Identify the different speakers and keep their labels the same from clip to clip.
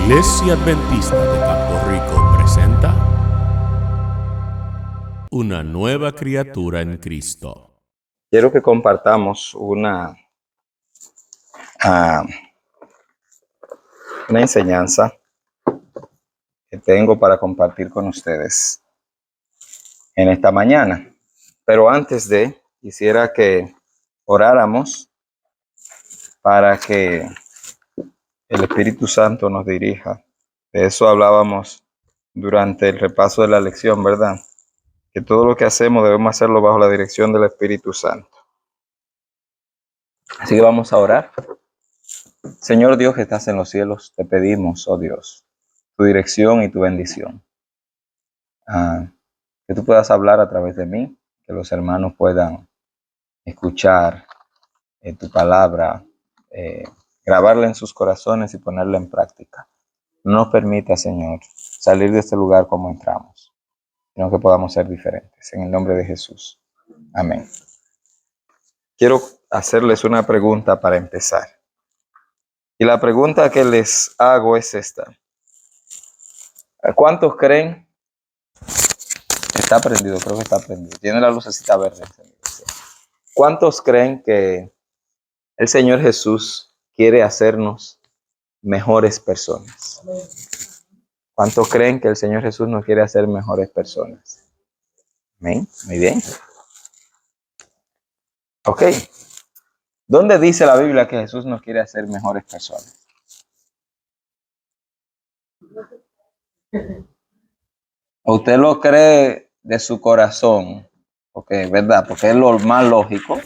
Speaker 1: Iglesia Adventista de Campo Rico presenta una nueva criatura en Cristo.
Speaker 2: Quiero que compartamos una enseñanza que tengo para compartir con ustedes en esta mañana. Pero antes quisiera que oráramos para que el Espíritu Santo nos dirija. De eso hablábamos durante el repaso de la lección, ¿verdad? Que todo lo que hacemos debemos hacerlo bajo la dirección del Espíritu Santo. Así que vamos a orar. Señor Dios que estás en los cielos, te pedimos, oh Dios, tu dirección y tu bendición. Que tú puedas hablar a través de mí, que los hermanos puedan escuchar tu palabra, grabarla en sus corazones y ponerla en práctica. No nos permita, Señor, salir de este lugar como entramos, sino que podamos ser diferentes. En el nombre de Jesús. Amén. Quiero hacerles una pregunta para empezar. Y la pregunta que les hago es esta. ¿Cuántos creen? Está prendido, creo que está prendido. Tiene la lucecita verde. ¿Cuántos creen que el Señor Jesús quiere hacernos mejores personas? ¿Cuántos creen que el Señor Jesús nos quiere hacer mejores personas? Amén. Muy bien. Ok. ¿Dónde dice la Biblia que Jesús nos quiere hacer mejores personas? ¿Usted lo cree de su corazón? Porque, ¿verdad? Porque es lo más lógico.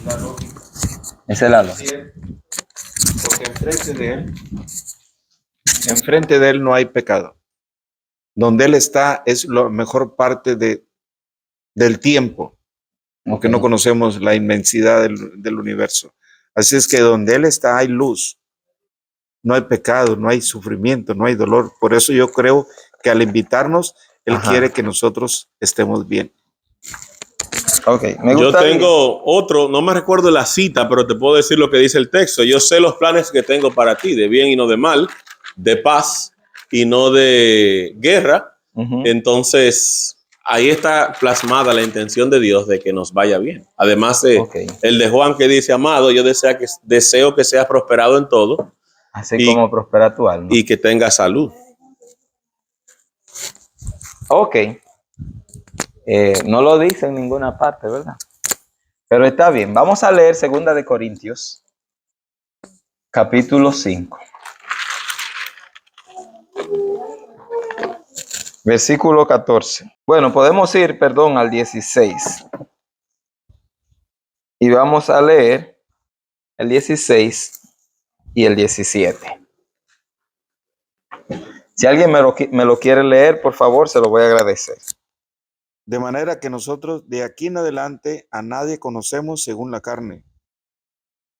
Speaker 3: La lógica.
Speaker 2: Esa es la lógica.
Speaker 3: Porque enfrente de él no hay pecado. Donde él está es la mejor parte del tiempo, porque no conocemos la inmensidad del universo. Así es que donde él está hay luz, no hay pecado, no hay sufrimiento, no hay dolor. Por eso yo creo que al invitarnos, él quiere que nosotros estemos bien.
Speaker 2: Ok,
Speaker 1: Yo tengo otro, no me recuerdo la cita, pero te puedo decir lo que dice el texto. Yo sé los planes que tengo para ti, de bien y no de mal, de paz y no de guerra. Entonces, ahí está plasmada la intención de Dios de que nos vaya bien. Además de el de Juan que dice, amado, yo deseo que seas prosperado en todo.
Speaker 2: Así como prospera tu alma.
Speaker 1: Y que tenga salud.
Speaker 2: Ok. No lo dice en ninguna parte, ¿verdad? Pero está bien. Vamos a leer 2 de Corintios, capítulo 5. Versículo 14. Bueno, podemos ir, al 16. Y vamos a leer el 16 y el 17. Si alguien me lo quiere leer, por favor, se lo voy a agradecer.
Speaker 3: De manera que nosotros de aquí en adelante a nadie conocemos según la carne.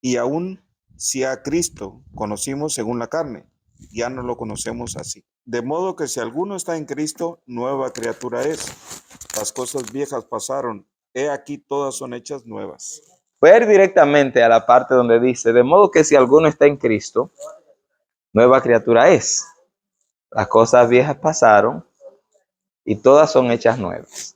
Speaker 3: Y aún si a Cristo conocimos según la carne, ya no lo conocemos así. De modo que si alguno está en Cristo, nueva criatura es. Las cosas viejas pasaron, he aquí todas son hechas nuevas.
Speaker 2: Voy a ir directamente a la parte donde dice, de modo que si alguno está en Cristo, nueva criatura es. Las cosas viejas pasaron y todas son hechas nuevas.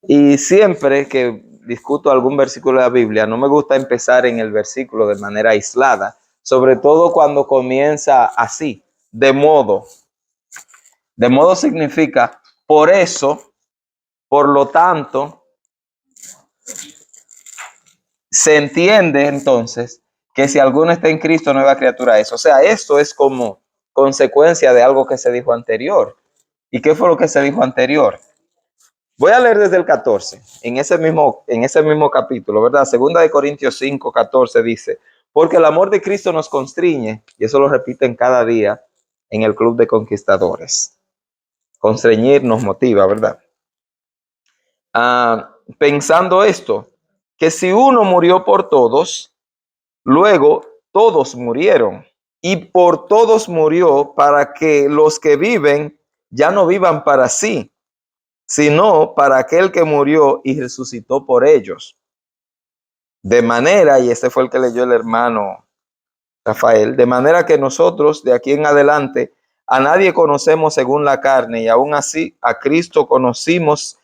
Speaker 2: Y siempre que discuto algún versículo de la Biblia, no me gusta empezar en el versículo de manera aislada, sobre todo cuando comienza así, de modo. De modo significa por eso, por lo tanto, se entiende entonces que si alguno está en Cristo, nueva criatura es. O sea, esto es como consecuencia de algo que se dijo anterior. ¿Y qué fue lo que se dijo anterior? Voy a leer desde el 14, en ese mismo capítulo, ¿verdad? 2 de Corintios 5, 14 dice, porque el amor de Cristo nos constriñe, y eso lo repiten cada día en el Club de Conquistadores. Constreñir nos motiva, ¿verdad? Pensando esto, que si uno murió por todos, luego todos murieron, y por todos murió para que los que viven ya no vivan para sí, sino para aquel que murió y resucitó por ellos. De manera, y este fue el que leyó el hermano Rafael, de manera que nosotros de aquí en adelante a nadie conocemos según la carne, y aún así a Cristo conocimos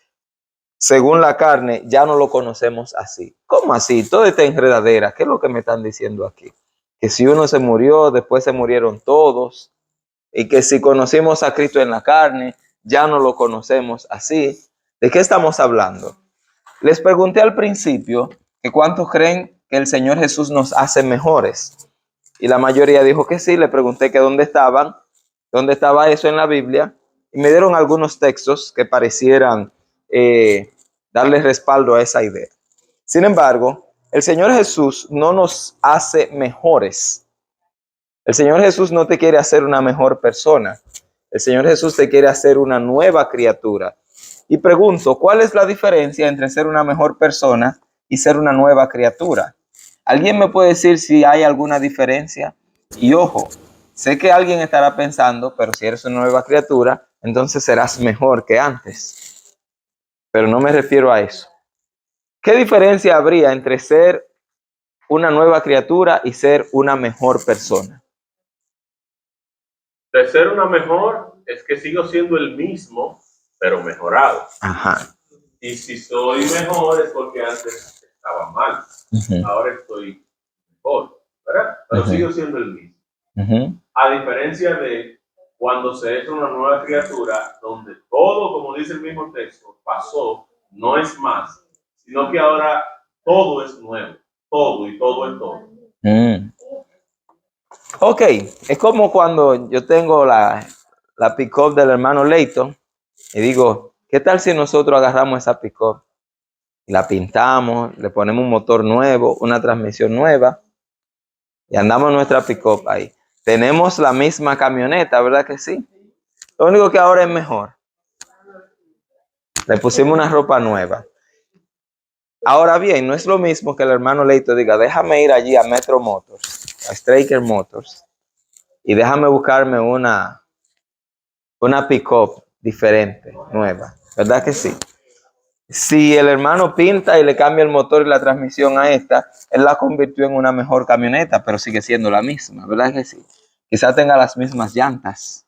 Speaker 2: según la carne, ya no lo conocemos así. ¿Cómo así? Toda esta enredadera, ¿qué es lo que me están diciendo aquí? Que si uno se murió, después se murieron todos, y que si conocimos a Cristo en la carne, ya no lo conocemos así. ¿De qué estamos hablando? Les pregunté al principio que cuántos creen que el Señor Jesús nos hace mejores. Y la mayoría dijo que sí. Le pregunté que dónde estaba eso en la Biblia. Y me dieron algunos textos que parecieran darle respaldo a esa idea. Sin embargo, el Señor Jesús no nos hace mejores. El Señor Jesús no te quiere hacer una mejor persona. El Señor Jesús te quiere hacer una nueva criatura. Y pregunto, ¿cuál es la diferencia entre ser una mejor persona y ser una nueva criatura? ¿Alguien me puede decir si hay alguna diferencia? Y ojo, sé que alguien estará pensando, pero si eres una nueva criatura, entonces serás mejor que antes. Pero no me refiero a eso. ¿Qué diferencia habría entre ser una nueva criatura y ser una mejor persona?
Speaker 1: De ser una mejor es que sigo siendo el mismo, pero mejorado.
Speaker 2: Ajá.
Speaker 1: Y si soy mejor es porque antes estaba mal.
Speaker 2: Uh-huh.
Speaker 1: Ahora estoy mejor, ¿verdad? Pero
Speaker 2: Uh-huh.
Speaker 1: sigo siendo el mismo.
Speaker 2: Uh-huh.
Speaker 1: A diferencia de cuando se es una nueva criatura, donde todo, como dice el mismo texto, pasó, no es más, sino que ahora todo es nuevo. Todo y todo es todo.
Speaker 2: Ok, es como cuando yo tengo la pick-up del hermano Leighton y digo, ¿qué tal si nosotros agarramos esa pick-up y la pintamos, le ponemos un motor nuevo, una transmisión nueva y andamos nuestra pick-up ahí? Tenemos la misma camioneta, ¿verdad que sí? Lo único que ahora es mejor. Le pusimos una ropa nueva. Ahora bien, no es lo mismo que el hermano Leighton diga, déjame ir allí a Metro Motors, a Straker Motors, y déjame buscarme una pick-up diferente, nueva. ¿Verdad que sí? Si el hermano pinta y le cambia el motor y la transmisión a esta, él la convirtió en una mejor camioneta, pero sigue siendo la misma. ¿Verdad que sí? Quizá tenga las mismas llantas,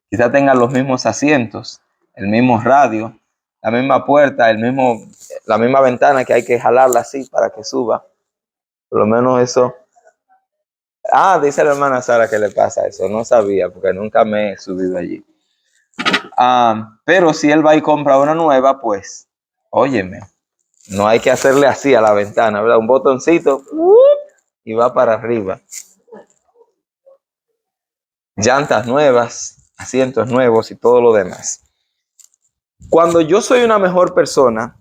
Speaker 2: quizá tenga los mismos asientos, el mismo radio, la misma puerta, la misma ventana que hay que jalarla así para que suba. Por lo menos eso. Ah, dice la hermana Sara que le pasa eso. No sabía porque nunca me he subido allí. Pero si él va y compra una nueva, pues, óyeme, no hay que hacerle así a la ventana, ¿verdad? Un botoncito y va para arriba. Llantas nuevas, asientos nuevos y todo lo demás. Cuando yo soy una mejor persona,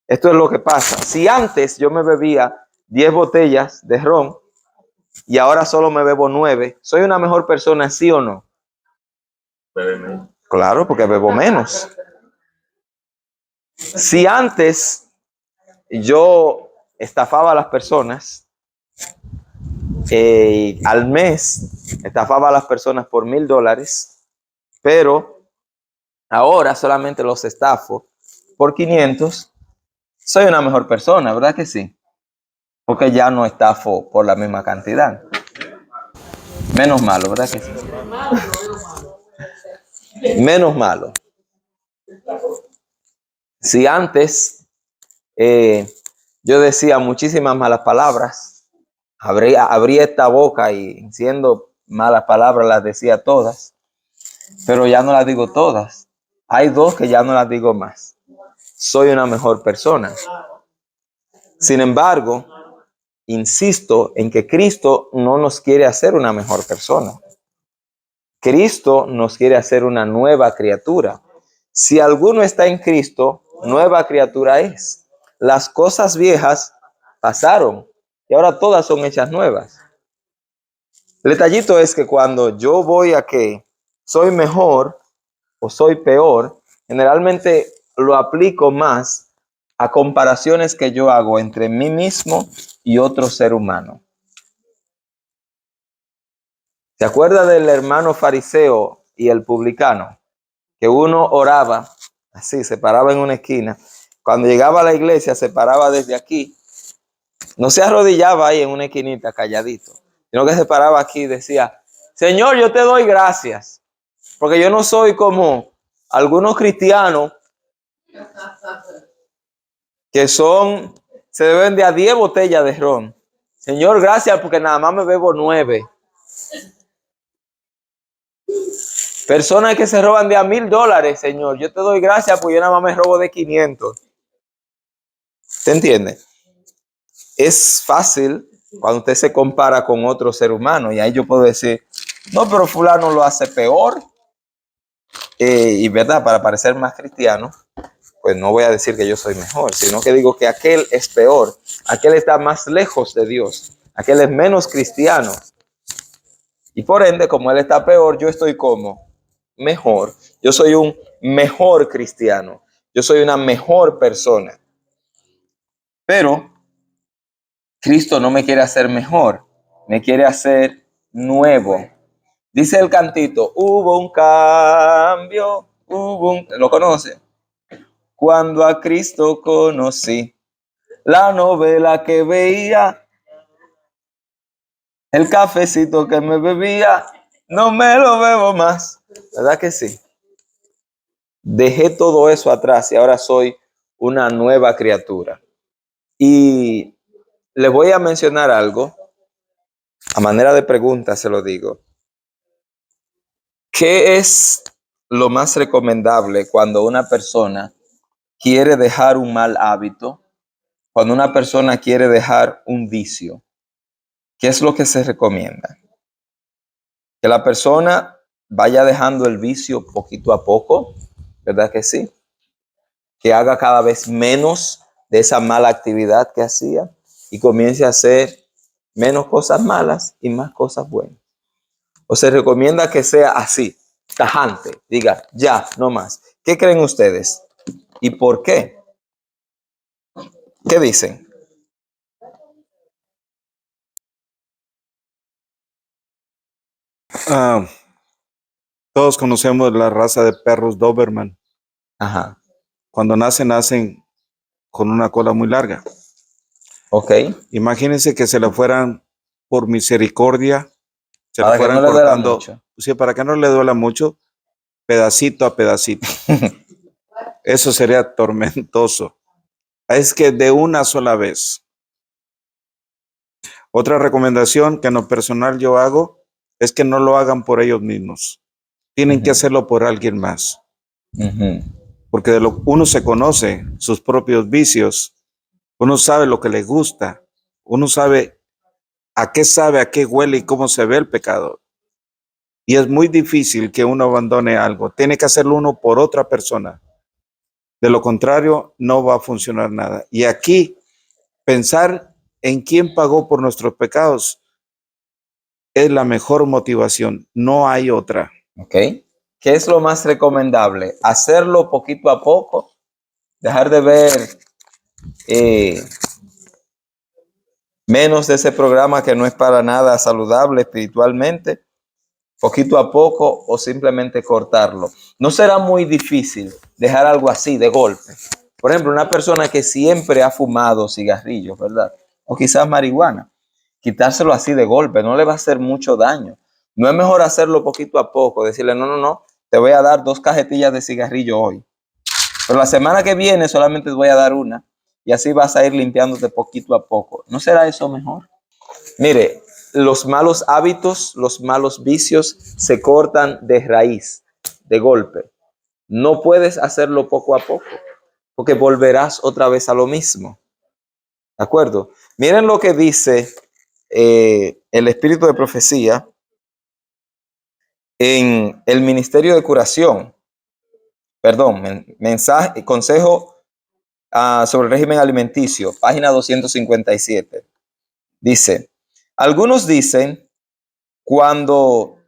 Speaker 2: esto es lo que pasa. Si antes yo me bebía 10 botellas de ron y ahora solo me bebo 9, ¿soy una mejor persona, sí o no?
Speaker 1: Bébeme.
Speaker 2: Claro, porque bebo menos. Si antes yo estafaba a las personas, al mes estafaba a las personas por $1,000, pero ahora solamente los estafo por 500, soy una mejor persona, ¿verdad que sí? Porque ya no estafo por la misma cantidad. Menos malo, ¿verdad que sí? Menos malo. Si antes yo decía muchísimas malas palabras, abría esta boca y siendo malas palabras las decía todas, pero ya no las digo todas. Hay 2 que ya no las digo más. Soy una mejor persona. Sin embargo, insisto en que Cristo no nos quiere hacer una mejor persona. Cristo nos quiere hacer una nueva criatura. Si alguno está en Cristo, nueva criatura es. Las cosas viejas pasaron y ahora todas son hechas nuevas. El detallito es que cuando yo voy a que soy mejor o soy peor, generalmente lo aplico más a comparaciones que yo hago entre mí mismo y otro ser humano. ¿Se acuerda del hermano fariseo y el publicano? Que uno oraba así, se paraba en una esquina. Cuando llegaba a la iglesia, se paraba desde aquí. No se arrodillaba ahí en una esquinita calladito. sino que se paraba aquí y decía, Señor, yo te doy gracias, porque yo no soy como algunos cristianos que se beben de a 10 botellas de ron. Señor, gracias porque nada más me bebo 9. Personas que se roban de a $1,000, Señor, yo te doy gracias porque yo nada más me robo de 500. ¿Se entiende? Es fácil cuando usted se compara con otro ser humano y ahí yo puedo decir, no, pero fulano lo hace peor. Y verdad, para parecer más cristiano, pues no voy a decir que yo soy mejor, sino que digo que aquel es peor, aquel está más lejos de Dios, aquel es menos cristiano. Y por ende, como él está peor, yo estoy como mejor. Yo soy un mejor cristiano. Yo soy una mejor persona. Pero Cristo no me quiere hacer mejor, me quiere hacer nuevo. Dice el cantito, hubo un cambio, ¿lo conoce? Cuando a Cristo conocí, la novela que veía, el cafecito que me bebía, no me lo bebo más. ¿Verdad que sí? Dejé todo eso atrás y ahora soy una nueva criatura. Y le voy a mencionar algo, a manera de pregunta se lo digo. ¿Qué es lo más recomendable cuando una persona quiere dejar un mal hábito? Cuando una persona quiere dejar un vicio, ¿qué es lo que se recomienda? Que la persona vaya dejando el vicio poquito a poco, ¿verdad que sí? Que haga cada vez menos de esa mala actividad que hacía y comience a hacer menos cosas malas y más cosas buenas. O se recomienda que sea así, tajante, diga, ya, no más. ¿Qué creen ustedes? ¿Y por qué? ¿Qué dicen?
Speaker 3: Ah, todos conocemos la raza de perros Doberman.
Speaker 2: Ajá,
Speaker 3: Cuando nacen con una cola muy larga.
Speaker 2: ok.
Speaker 3: Imagínense que se le fueran por misericordia, se le
Speaker 2: Para que no
Speaker 3: fueran
Speaker 2: le duela
Speaker 3: cortando,
Speaker 2: mucho.
Speaker 3: sí, para que no le duela mucho, pedacito a pedacito. Eso sería tormentoso. Es que de una sola vez. Otra recomendación que en lo personal yo hago es que no lo hagan por ellos mismos. Tienen que hacerlo por alguien más. Porque uno se conoce sus propios vicios, uno sabe lo que le gusta, uno sabe, a qué huele y cómo se ve el pecado. Y es muy difícil que uno abandone algo. Tiene que hacerlo uno por otra persona. De lo contrario, no va a funcionar nada. Y aquí, pensar en quién pagó por nuestros pecados es la mejor motivación. No hay otra.
Speaker 2: Ok. ¿Qué es lo más recomendable? Hacerlo poquito a poco, dejar de ver menos de ese programa que no es para nada saludable espiritualmente, poquito a poco, o simplemente cortarlo. No será muy difícil dejar algo así de golpe. Por ejemplo, una persona que siempre ha fumado cigarrillos, ¿verdad? O quizás marihuana, quitárselo así de golpe no le va a hacer mucho daño. No es mejor hacerlo poquito a poco, decirle, no, te voy a dar 2 cajetillas de cigarrillo hoy, pero la semana que viene solamente te voy a dar una, y así vas a ir limpiándote poquito a poco. ¿No será eso mejor? Mire, los malos hábitos, los malos vicios se cortan de raíz, de golpe. No puedes hacerlo poco a poco, porque volverás otra vez a lo mismo. ¿De acuerdo? Miren lo que dice el espíritu de profecía en el ministerio de curación. Perdón, mensaje, consejo sobre el régimen alimenticio, página 257. Dice, algunos dicen, cuando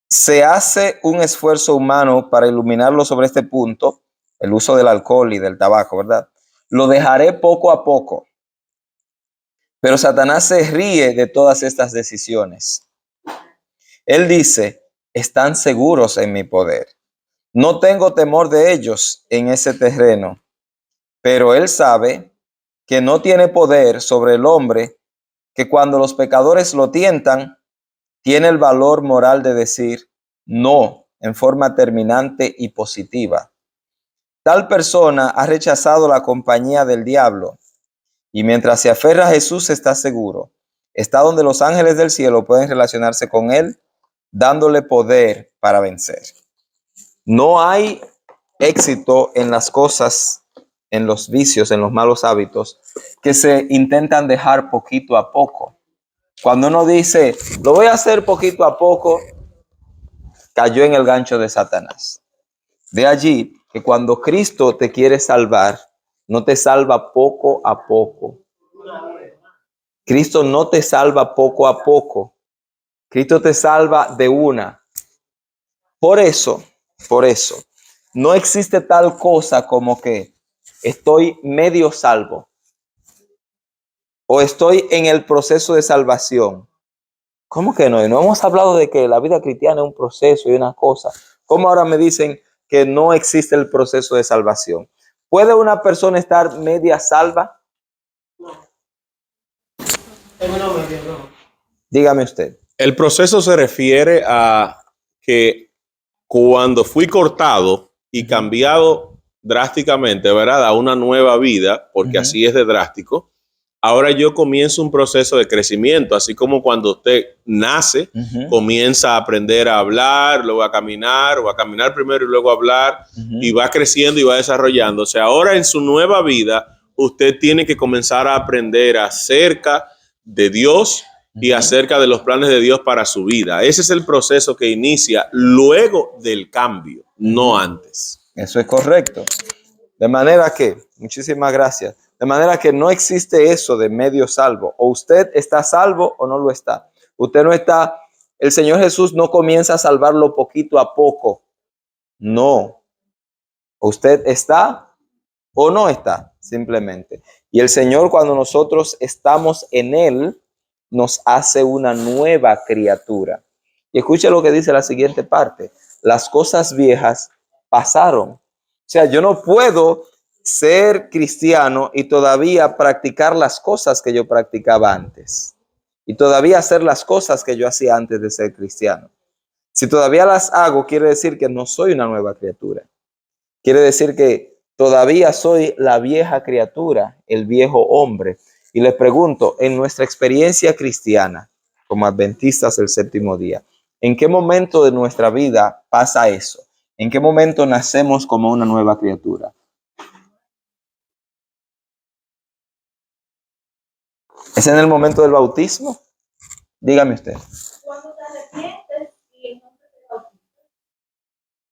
Speaker 2: se hace un esfuerzo humano para iluminarlo sobre este punto, el uso del alcohol y del tabaco, ¿verdad? Lo dejaré poco a poco. Pero Satanás se ríe de todas estas decisiones. Él dice, están seguros en mi poder. No tengo temor de ellos en ese terreno, pero él sabe que no tiene poder sobre el hombre que cuando los pecadores lo tientan, tiene el valor moral de decir no en forma terminante y positiva. Tal persona ha rechazado la compañía del diablo y mientras se aferra a Jesús está seguro. Está donde los ángeles del cielo pueden relacionarse con él, dándole poder para vencer. No hay éxito en las cosas, en los vicios, en los malos hábitos que se intentan dejar poquito a poco. Cuando uno dice, lo voy a hacer poquito a poco, cayó en el gancho de Satanás. De allí que cuando Cristo te quiere salvar, no te salva poco a poco. Cristo no te salva poco a poco. Cristo te salva de una. Por eso, no existe tal cosa como que estoy medio salvo o estoy en el proceso de salvación. ¿Cómo que no? No hemos hablado de que la vida cristiana es un proceso y una cosa. ¿Cómo ahora me dicen que no existe el proceso de salvación? ¿Puede una persona estar media salva? No. Dígame usted.
Speaker 1: El proceso se refiere a que cuando fui cortado y cambiado drásticamente, ¿verdad? A una nueva vida, porque así es de drástico. Ahora yo comienzo un proceso de crecimiento, así como cuando usted nace, comienza a aprender a hablar, luego a caminar, o a caminar primero y luego a hablar, y va creciendo y va desarrollándose. Ahora en su nueva vida, usted tiene que comenzar a aprender acerca de Dios y acerca de los planes de Dios para su vida. Ese es el proceso que inicia luego del cambio, no antes.
Speaker 2: Eso es correcto. De manera que, muchísimas gracias. De manera que no existe eso de medio salvo. O usted está salvo o no lo está. Usted no está, el Señor Jesús no comienza a salvarlo poquito a poco. No. Usted está o no está, simplemente. Y el Señor, cuando nosotros estamos en Él, nos hace una nueva criatura. Y escuche lo que dice la siguiente parte. Las cosas viejas pasaron. O sea, yo no puedo ser cristiano y todavía practicar las cosas que yo practicaba antes. Y todavía hacer las cosas que yo hacía antes de ser cristiano. Si todavía las hago, quiere decir que no soy una nueva criatura. Quiere decir que todavía soy la vieja criatura, el viejo hombre. Y les pregunto, en nuestra experiencia cristiana, como adventistas del séptimo día, ¿en qué momento de nuestra vida pasa eso? ¿En qué momento nacemos como una nueva criatura? ¿Es en el momento del bautismo? Dígame usted.
Speaker 4: Cuando te arrepientes y entonces te bautizas,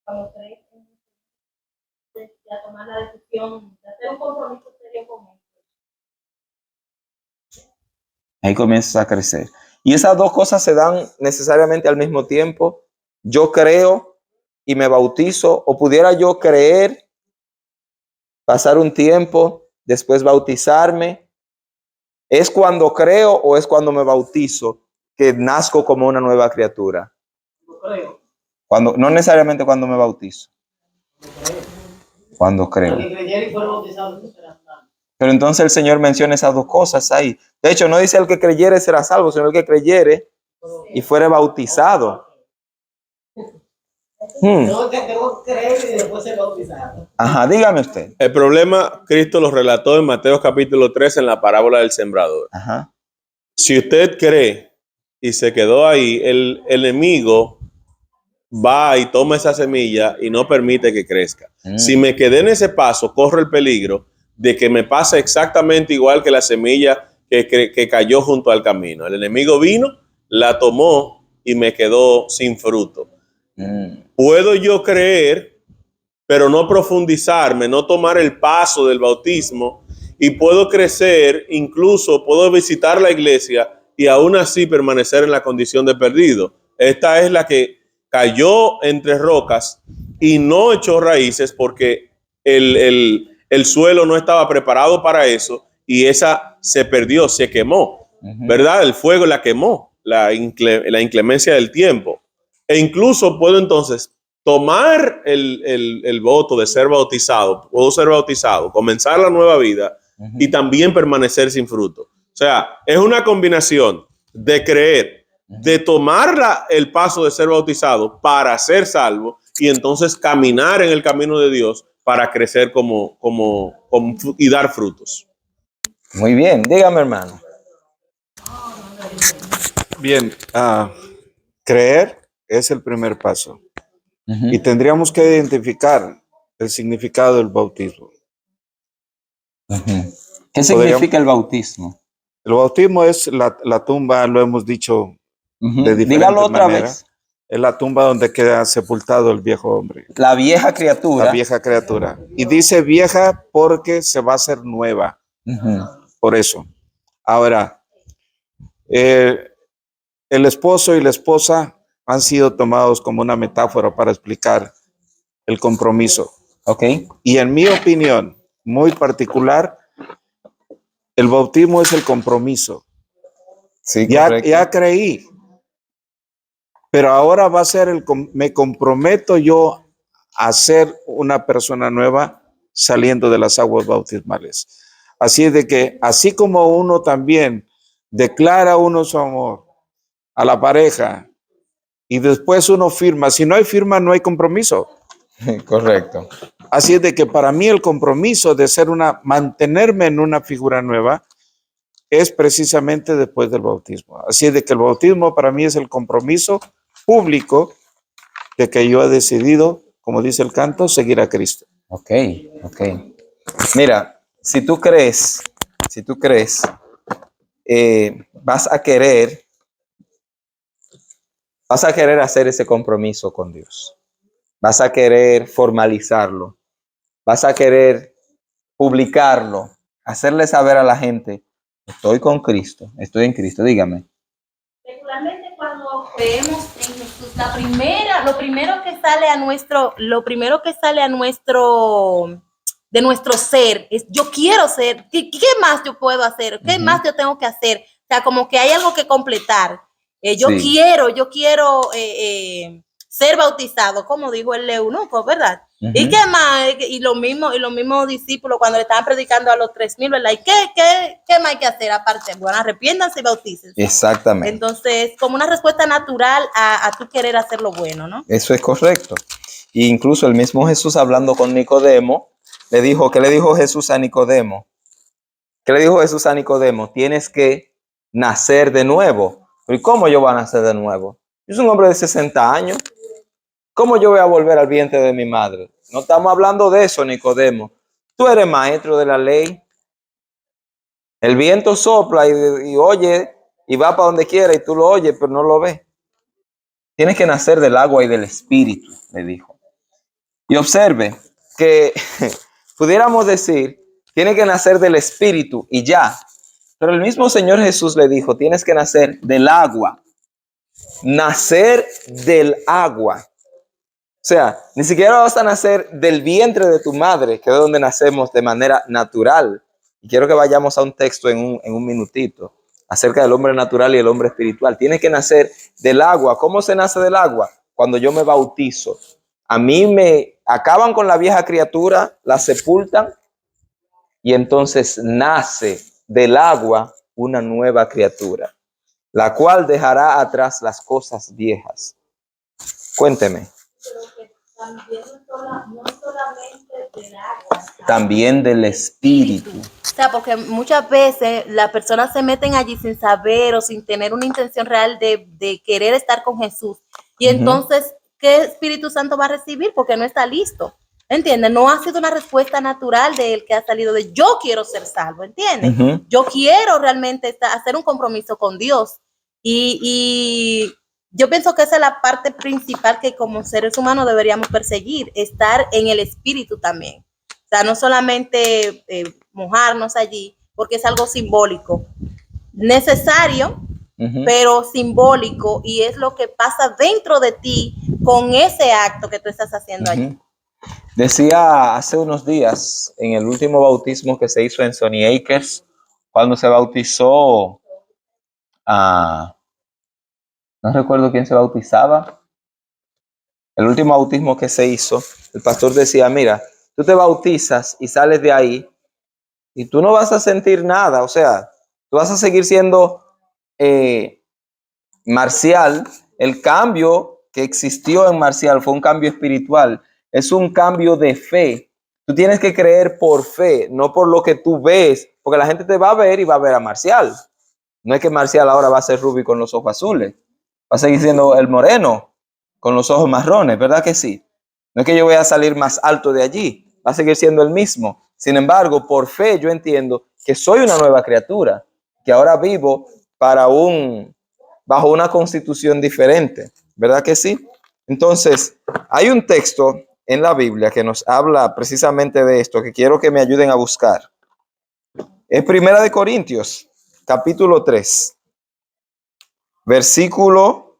Speaker 4: cuando crees en tomar la decisión de hacer un compromiso serio con él.
Speaker 2: Ahí comienzas a crecer. Y esas dos cosas se dan necesariamente al mismo tiempo. Yo creo y me bautizo, o pudiera yo creer, pasar un tiempo, después bautizarme. ¿Es cuando creo o es cuando me bautizo que nazco como una nueva criatura?
Speaker 4: Yo creo.
Speaker 2: No necesariamente cuando me bautizo. Cuando creo.
Speaker 4: El que creyera y fuera bautizado no será salvo.
Speaker 2: Pero entonces el Señor menciona esas dos cosas ahí. De hecho, no dice el que creyere será salvo, sino el que creyere y fuere bautizado.
Speaker 4: No, que tengo que creer y después ser bautizado.
Speaker 2: Ajá, dígame usted.
Speaker 1: El problema, Cristo lo relató en Mateo capítulo 3 en la parábola del sembrador.
Speaker 2: Ajá.
Speaker 1: Si usted cree y se quedó ahí, el enemigo va y toma esa semilla y no permite que crezca. Si me quedé en ese paso, corro el peligro de que me pase exactamente igual que la semilla que cayó junto al camino. El enemigo vino, la tomó y me quedó sin fruto. Puedo yo creer, pero no profundizarme, no tomar el paso del bautismo, y puedo crecer, incluso puedo visitar la iglesia y aún así permanecer en la condición de perdido. Esta es la que cayó entre rocas y no echó raíces porque el suelo no estaba preparado para eso, y esa se perdió, se quemó, ¿verdad? El fuego la quemó, la inclemencia del tiempo. E incluso puedo entonces tomar el voto de ser bautizado, puedo ser bautizado, comenzar la nueva vida y también permanecer sin fruto. O sea, es una combinación de creer, de tomar el paso de ser bautizado para ser salvo y entonces caminar en el camino de Dios para crecer y dar frutos.
Speaker 2: Muy bien, dígame, hermano.
Speaker 3: Bien, creer es el primer paso. Y tendríamos que identificar el significado del bautismo.
Speaker 2: ¿Qué significa el bautismo?
Speaker 3: El bautismo es la tumba, lo hemos dicho de diferentes
Speaker 2: Dígalo otra
Speaker 3: maneras.
Speaker 2: vez.
Speaker 3: Es la tumba donde queda sepultado el viejo hombre.
Speaker 2: La vieja criatura.
Speaker 3: La vieja criatura. Y dice vieja porque se va a hacer nueva. Por eso. Ahora, el esposo y la esposa han sido tomados como una metáfora para explicar el compromiso.
Speaker 2: Ok.
Speaker 3: Y en mi opinión, muy particular, el bautismo es el compromiso.
Speaker 2: Sí,
Speaker 3: ya creí, pero ahora va a ser me comprometo yo a ser una persona nueva saliendo de las aguas bautismales. Así es de que, así como uno también declara uno su amor a la pareja y después uno firma, si no hay firma no hay compromiso.
Speaker 2: Correcto.
Speaker 3: Así es de que para mí el compromiso de mantenerme en una figura nueva es precisamente después del bautismo. Así es de que el bautismo para mí es el compromiso público de que yo he decidido, como dice el canto, seguir a Cristo.
Speaker 2: Ok. Mira, si tú crees, vas a querer hacer ese compromiso con Dios. Vas a querer formalizarlo. Vas a querer publicarlo. Hacerle saber a la gente, estoy con Cristo, estoy en Cristo. Dígame.
Speaker 4: Regularmente cuando creemos en Jesús, lo primero que sale de nuestro ser es yo quiero ser, ¿qué más yo puedo hacer? ¿Qué más yo tengo que hacer? O sea, como que hay algo que completar. Yo quiero ser bautizado, como dijo el eunuco, ¿verdad? ¿Y qué más? Y los mismos discípulos cuando le estaban predicando a los 3,000, ¿verdad? ¿Y qué más hay que hacer aparte? Bueno, arrepiéntanse y bautícense.
Speaker 2: Exactamente.
Speaker 4: Entonces, como una respuesta natural a tu querer hacer lo bueno, ¿no?
Speaker 2: Eso es correcto. E incluso el mismo Jesús hablando con Nicodemo, ¿qué le dijo Jesús a Nicodemo? ¿Qué le dijo Jesús a Nicodemo? Tienes que nacer de nuevo. ¿Y cómo yo voy a nacer de nuevo? Yo soy un hombre de 60 años. ¿Cómo yo voy a volver al vientre de mi madre? No estamos hablando de eso, Nicodemo. Tú eres maestro de la ley. El viento sopla y oye y va para donde quiera y tú lo oyes, pero no lo ves. Tienes que nacer del agua y del espíritu, le dijo. Y observe que pudiéramos decir, tiene que nacer del espíritu y ya. Pero el mismo Señor Jesús le dijo, tienes que nacer del agua. Nacer del agua. O sea, ni siquiera vas a nacer del vientre de tu madre, que es donde nacemos de manera natural. Y quiero que vayamos a un texto en un minutito acerca del hombre natural y el hombre espiritual. Tiene que nacer del agua. ¿Cómo se nace del agua? Cuando yo me bautizo. A mí me acaban con la vieja criatura, la sepultan y entonces nace del agua una nueva criatura, la cual dejará atrás las cosas viejas. Cuénteme.
Speaker 4: Pero que también no solamente del agua.
Speaker 2: También del espíritu.
Speaker 4: O sea, porque muchas veces las personas se meten allí sin saber o sin tener una intención real de querer estar con Jesús. Y entonces, ¿qué Espíritu Santo va a recibir? Porque no está listo. ¿Entiendes? No ha sido una respuesta natural de él que ha salido de yo quiero ser salvo, ¿entiendes? Yo quiero realmente hacer un compromiso con Dios. Y yo pienso que esa es la parte principal que como seres humanos deberíamos perseguir, estar en el espíritu también. O sea, no solamente mojarnos allí, porque es algo simbólico, necesario, pero simbólico, y es lo que pasa dentro de ti con ese acto que tú estás haciendo allí.
Speaker 2: Decía hace unos días, en el último bautismo que se hizo en Sony Acres, cuando se bautizó no recuerdo quién se bautizaba. El último bautismo que se hizo, el pastor decía, mira, tú te bautizas y sales de ahí y tú no vas a sentir nada. O sea, Tú vas a seguir siendo Marcial. El cambio que existió en Marcial fue un cambio espiritual. Es un cambio de fe. Tú tienes que creer por fe, no por lo que tú ves, porque la gente te va a ver y va a ver a Marcial. No es que Marcial ahora va a ser rubio con los ojos azules. Va a seguir siendo el moreno con los ojos marrones, ¿verdad que sí? No es que yo voy a salir más alto de allí. Va a seguir siendo el mismo. Sin embargo, por fe yo entiendo que soy una nueva criatura, que ahora vivo bajo una constitución diferente, ¿verdad que sí? Entonces, hay un texto en la Biblia que nos habla precisamente de esto, que quiero que me ayuden a buscar. Es 1 Corintios, capítulo 3, versículo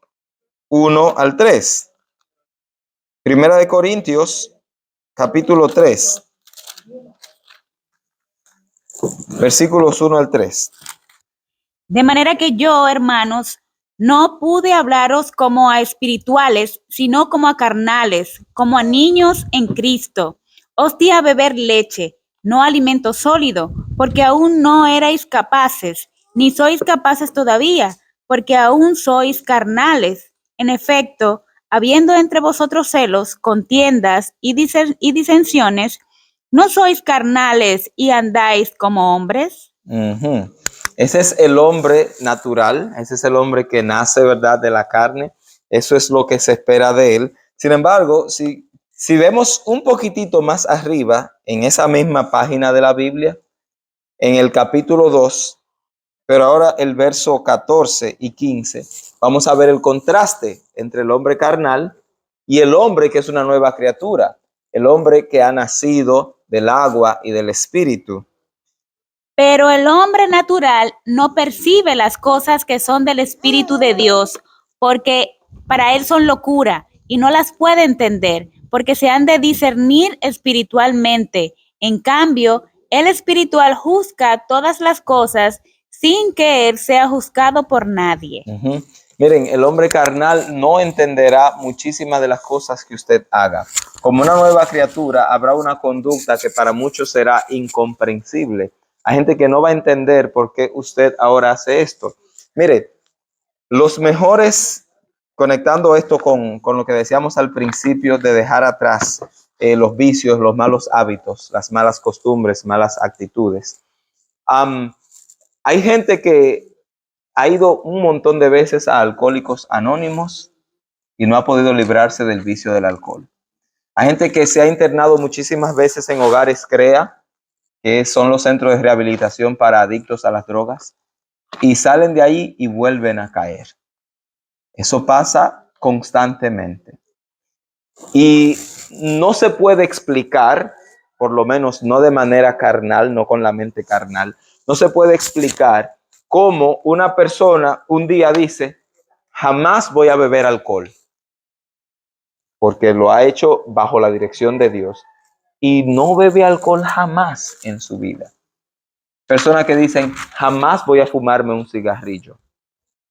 Speaker 2: 1 al 3. 1 Corintios, capítulo 3, versículos 1 al 3.
Speaker 5: De manera que yo, hermanos, no pude hablaros como a espirituales, sino como a carnales, como a niños en Cristo. Os di a beber leche, no alimento sólido, porque aún no erais capaces, ni sois capaces todavía, porque aún sois carnales. En efecto, habiendo entre vosotros celos, contiendas y disensiones, ¿no sois carnales y andáis como hombres?
Speaker 2: Uh-huh. Ese es el hombre natural, ese es el hombre que nace, ¿verdad?, de la carne. Eso es lo que se espera de él. Sin embargo, si vemos un poquitito más arriba, en esa misma página de la Biblia, en el capítulo 2, pero ahora el verso 14 y 15, vamos a ver el contraste entre el hombre carnal y el hombre que es una nueva criatura, el hombre que ha nacido del agua y del espíritu.
Speaker 5: Pero el hombre natural no percibe las cosas que son del Espíritu de Dios, porque para él son locura y no las puede entender, porque se han de discernir espiritualmente. En cambio, el espiritual juzga todas las cosas sin que él sea juzgado por nadie.
Speaker 2: Uh-huh. Miren, el hombre carnal no entenderá muchísimas de las cosas que usted haga. Como una nueva criatura, habrá una conducta que para muchos será incomprensible. Hay gente que no va a entender por qué usted ahora hace esto. Mire, los mejores, conectando esto con lo que decíamos al principio de dejar atrás los vicios, los malos hábitos, las malas costumbres, malas actitudes. Hay gente que ha ido un montón de veces a Alcohólicos Anónimos y no ha podido librarse del vicio del alcohol. Hay gente que se ha internado muchísimas veces en hogares CREA, que son los centros de rehabilitación para adictos a las drogas, y salen de ahí y vuelven a caer. Eso pasa constantemente. Y no se puede explicar, por lo menos no de manera carnal, no con la mente carnal, no se puede explicar cómo una persona un día dice, jamás voy a beber alcohol, porque lo ha hecho bajo la dirección de Dios, y no bebe alcohol jamás en su vida. Personas que dicen, jamás voy a fumarme un cigarrillo,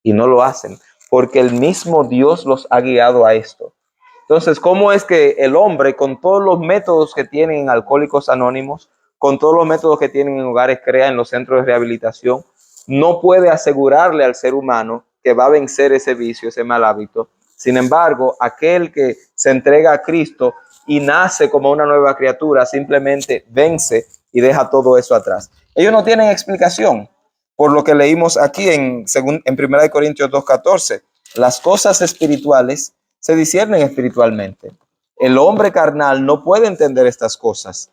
Speaker 2: y no lo hacen, porque el mismo Dios los ha guiado a esto. Entonces, ¿cómo es que el hombre, con todos los métodos que tienen en Alcohólicos Anónimos, con todos los métodos que tienen en hogares CREA, en los centros de rehabilitación, no puede asegurarle al ser humano que va a vencer ese vicio, ese mal hábito? Sin embargo, aquel que se entrega a Cristo y nace como una nueva criatura, simplemente vence y deja todo eso atrás. Ellos no tienen explicación. Por lo que leímos aquí en 1 Corintios 2:14, las cosas espirituales se disciernen espiritualmente. El hombre carnal no puede entender estas cosas.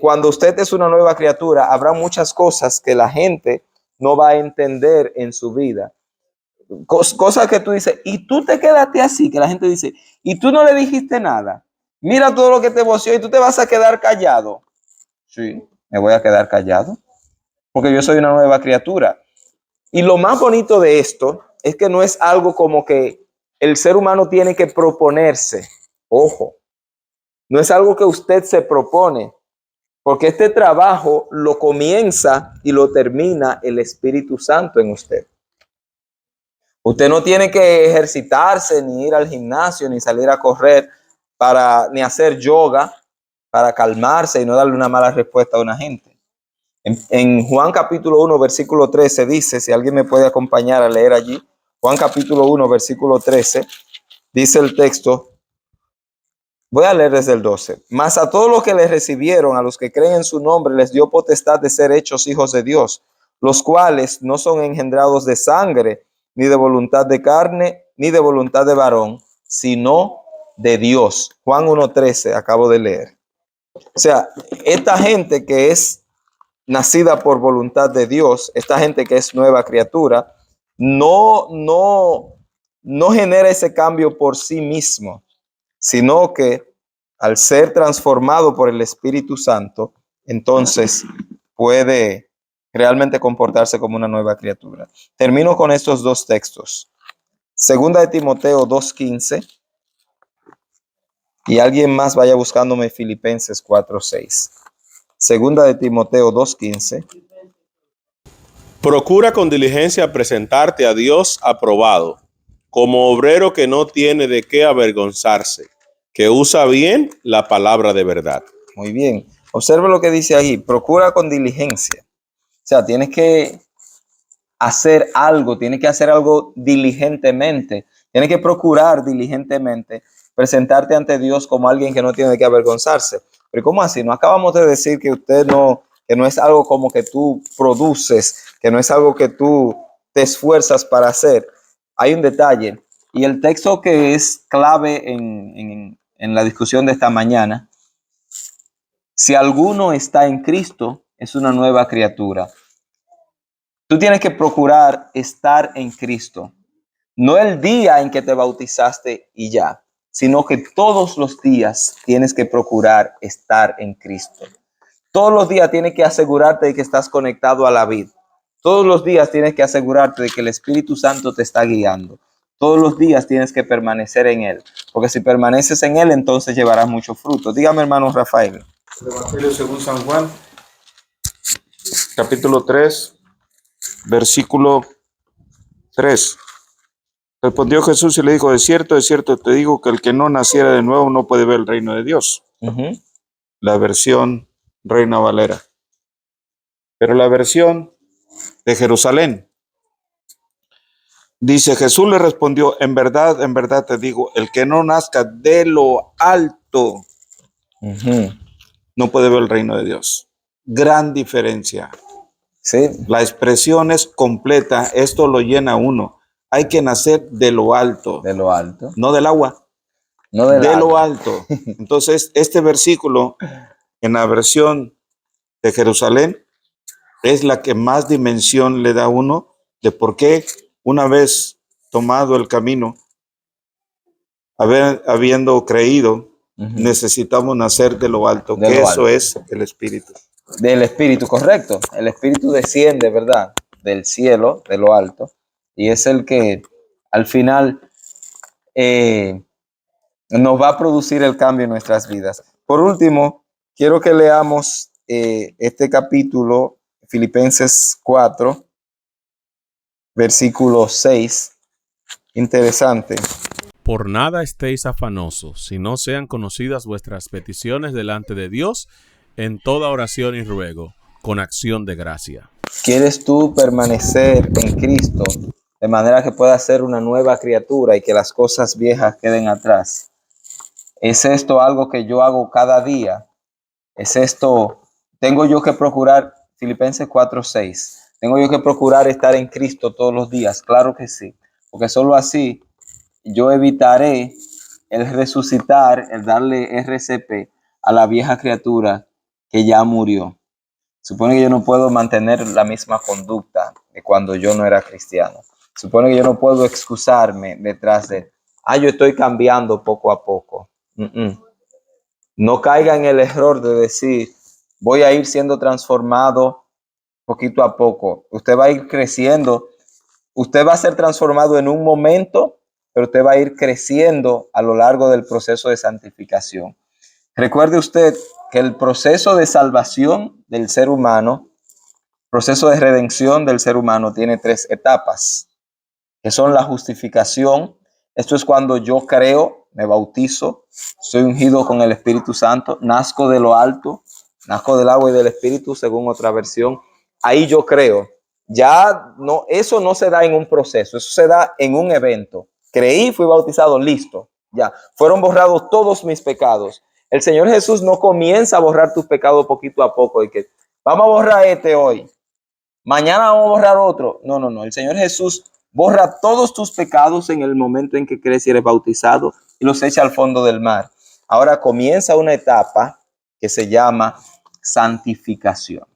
Speaker 2: Cuando usted es una nueva criatura, habrá muchas cosas que la gente no va a entender en su vida. Cosas que tú dices, y tú te quedaste así, que la gente dice, y tú no le dijiste nada. Mira todo lo que te emocionó y tú te vas a quedar callado. Sí, me voy a quedar callado, porque yo soy una nueva criatura. Y lo más bonito de esto es que no es algo como que el ser humano tiene que proponerse. Ojo, no es algo que usted se propone, porque este trabajo lo comienza y lo termina el Espíritu Santo en usted. Usted no tiene que ejercitarse, ni ir al gimnasio, ni salir a correr, ni hacer yoga para calmarse y no darle una mala respuesta a una gente. En Juan capítulo 1, versículo 13 dice, si alguien me puede acompañar a leer allí, Juan capítulo 1, versículo 13, dice el texto, voy a leer desde el 12. Mas a todos los que le recibieron, a los que creen en su nombre, les dio potestad de ser hechos hijos de Dios, los cuales no son engendrados de sangre, ni de voluntad de carne, ni de voluntad de varón, sino de Dios. Juan 1:13, acabo de leer. O sea, esta gente que es nacida por voluntad de Dios, esta gente que es nueva criatura, no genera ese cambio por sí mismo, sino que al ser transformado por el Espíritu Santo, entonces puede realmente comportarse como una nueva criatura. Termino con estos dos textos. Segunda de Timoteo 2:15 y alguien más vaya buscándome Filipenses 4:6. Segunda de Timoteo 2:15.
Speaker 1: Procura con diligencia presentarte a Dios aprobado, como obrero que no tiene de qué avergonzarse, que usa bien la palabra de verdad.
Speaker 2: Muy bien. Observe lo que dice ahí. Procura con diligencia. O sea, tienes que hacer algo diligentemente. Tienes que procurar diligentemente presentarte ante Dios como alguien que no tiene de qué avergonzarse. Pero ¿cómo así? No acabamos de decir que que no es algo como que tú produces, que no es algo que tú te esfuerzas para hacer. Hay un detalle. Y el texto que es clave en la discusión de esta mañana, si alguno está en Cristo, es una nueva criatura. Tú tienes que procurar estar en Cristo. No el día en que te bautizaste y ya, sino que todos los días tienes que procurar estar en Cristo. Todos los días tienes que asegurarte de que estás conectado a la vid. Todos los días tienes que asegurarte de que el Espíritu Santo te está guiando. Todos los días tienes que permanecer en Él. Porque si permaneces en Él, entonces llevarás mucho fruto. Dígame, hermano Rafael.
Speaker 3: El Evangelio según San Juan, capítulo 3, versículo 3. Respondió Jesús y le dijo, de cierto te digo que el que no naciera de nuevo no puede ver el reino de Dios. La versión Reina Valera. Pero la versión de Jerusalén dice, Jesús le respondió, en verdad te digo, el que no nazca de lo alto no puede ver el reino de Dios. Gran diferencia.
Speaker 2: Sí.
Speaker 3: La expresión es completa, esto lo llena uno. Hay que nacer de lo alto.
Speaker 2: De lo alto.
Speaker 3: No del agua.
Speaker 2: No del
Speaker 3: de
Speaker 2: agua.
Speaker 3: lo alto. Entonces, este versículo en la versión de Jerusalén es la que más dimensión le da a uno de por qué una vez tomado el camino, habiendo creído, necesitamos nacer de lo alto,
Speaker 2: De
Speaker 3: que
Speaker 2: lo
Speaker 3: eso
Speaker 2: alto.
Speaker 3: es el Espíritu.
Speaker 2: Del Espíritu, correcto. El Espíritu desciende, ¿verdad? Del cielo, de lo alto. Y es el que al final nos va a producir el cambio en nuestras vidas. Por último, quiero que leamos este capítulo, Filipenses 4, versículo 6. Interesante.
Speaker 1: Por nada estéis afanosos, si no sean conocidas vuestras peticiones delante de Dios en toda oración y ruego, con acción de gracia.
Speaker 2: ¿Quieres tú permanecer en Cristo de manera que puedas ser una nueva criatura y que las cosas viejas queden atrás? ¿Es esto algo que yo hago cada día? ¿Es esto, tengo yo que procurar, Filipenses 4:6, tengo yo que procurar estar en Cristo todos los días? Claro que sí, porque solo así yo evitaré el resucitar, el darle RCP a la vieja criatura que ya murió. Supone que yo no puedo mantener la misma conducta de cuando yo no era cristiano. Supone que yo no puedo excusarme detrás de, yo estoy cambiando poco a poco. No caiga en el error de decir, voy a ir siendo transformado poquito a poco. Usted va a ir creciendo. Usted va a ser transformado en un momento, pero usted va a ir creciendo a lo largo del proceso de santificación. Recuerde usted que el proceso de salvación del ser humano, proceso de redención del ser humano, tiene 3 etapas, que son la justificación. Esto es cuando yo creo, me bautizo, soy ungido con el Espíritu Santo, nazco de lo alto, Nazco del agua y del espíritu, según otra versión. Ahí yo creo. Ya no, eso no se da en un proceso, eso se da en un evento. Creí, fui bautizado, listo. Ya, fueron borrados todos mis pecados. El Señor Jesús no comienza a borrar tus pecados poquito a poco, y que vamos a borrar este hoy, mañana vamos a borrar otro. No, no, no. El Señor Jesús borra todos tus pecados en el momento en que crees y eres bautizado y los echa al fondo del mar. Ahora comienza una etapa que se llama santificación.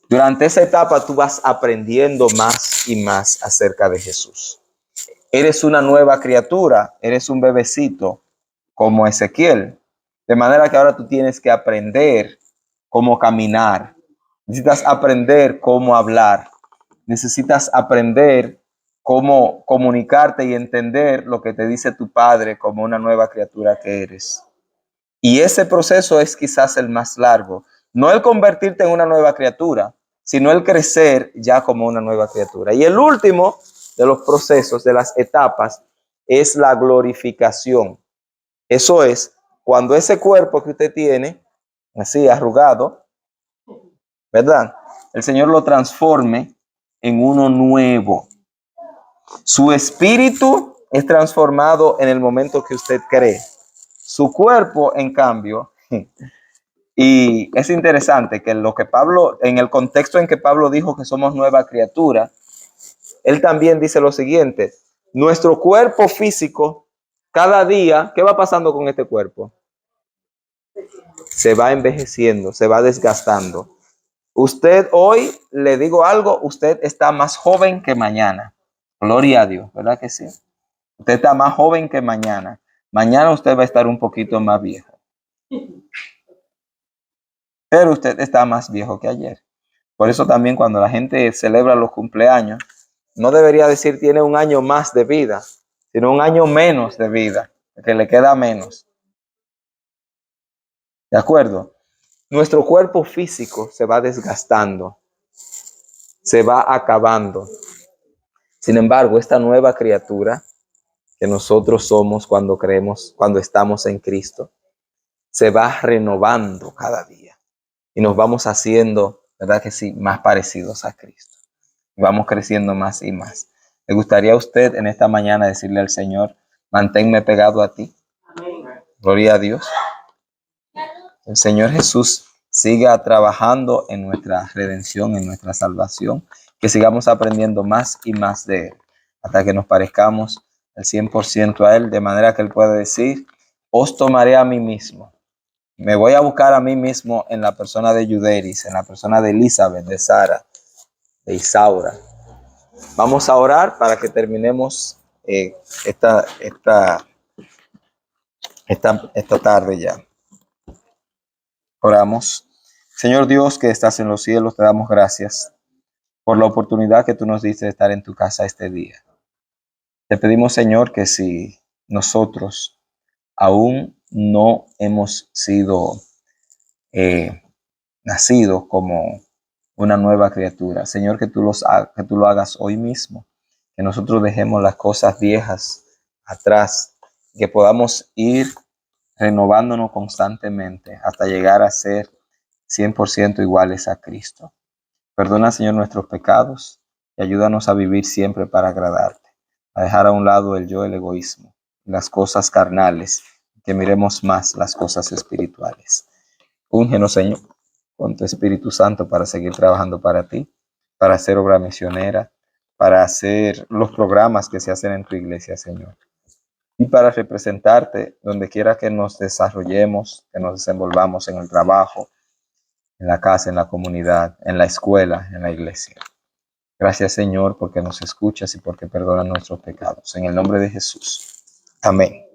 Speaker 2: Durante esa etapa tú vas aprendiendo más y más acerca de Jesús. Eres una nueva criatura, eres un bebecito como Ezequiel. De manera que ahora tú tienes que aprender cómo caminar. Necesitas aprender cómo hablar. Necesitas aprender cómo comunicarte y entender lo que te dice tu padre como una nueva criatura que eres. Y ese proceso es quizás el más largo. No el convertirte en una nueva criatura, sino el crecer ya como una nueva criatura. Y el último de los procesos, de las etapas, es la glorificación. Eso es cuando ese cuerpo que usted tiene, así arrugado, ¿verdad? El Señor lo transforme en uno nuevo. Su espíritu es transformado en el momento que usted cree. Su cuerpo, en cambio, y es interesante que lo que Pablo, en el contexto en que Pablo dijo que somos nueva criatura, él también dice lo siguiente: nuestro cuerpo físico, cada día, ¿qué va pasando con este cuerpo? Se va envejeciendo, se va desgastando. Usted hoy, le digo algo, usted está más joven que mañana. Gloria a Dios, ¿verdad que sí? Usted está más joven que mañana. Mañana usted va a estar un poquito más viejo. Pero usted está más viejo que ayer. Por eso también cuando la gente celebra los cumpleaños, no debería decir tiene un año más de vida, sino un año menos de vida, que le queda menos. ¿De acuerdo? Nuestro cuerpo físico se va desgastando, se va acabando. Sin embargo, esta nueva criatura que nosotros somos cuando creemos, cuando estamos en Cristo, se va renovando cada día y nos vamos haciendo, ¿verdad que sí?, más parecidos a Cristo. Vamos creciendo más y más. ¿Le gustaría a usted en esta mañana decirle al Señor, manténme pegado a ti? Amén. Gloria a Dios. El Señor Jesús siga trabajando en nuestra redención, en nuestra salvación, que sigamos aprendiendo más y más de Él, hasta que nos parezcamos al 100% a Él, de manera que Él pueda decir, os tomaré a mí mismo. Me voy a buscar a mí mismo en la persona de Yuderis, en la persona de Elizabeth, de Sara, de Isaura. Vamos a orar para que terminemos esta tarde ya. Oramos. Señor Dios que estás en los cielos, te damos gracias por la oportunidad que tú nos diste de estar en tu casa este día. Te pedimos, Señor, que si nosotros aún no hemos sido nacidos como una nueva criatura, Señor, que tú lo hagas hoy mismo, que nosotros dejemos las cosas viejas atrás, que podamos ir renovándonos constantemente hasta llegar a ser 100% iguales a Cristo. Perdona, Señor, nuestros pecados y ayúdanos a vivir siempre para agradarte, a dejar a un lado el yo, el egoísmo, las cosas carnales, que miremos más las cosas espirituales. Úngenos, Señor, con tu Espíritu Santo para seguir trabajando para ti, para hacer obra misionera, para hacer los programas que se hacen en tu iglesia, Señor, y para representarte donde quiera que nos desarrollemos, que nos desenvolvamos en el trabajo, en la casa, en la comunidad, en la escuela, en la iglesia. Gracias, Señor, porque nos escuchas y porque perdonas nuestros pecados. En el nombre de Jesús. Amén.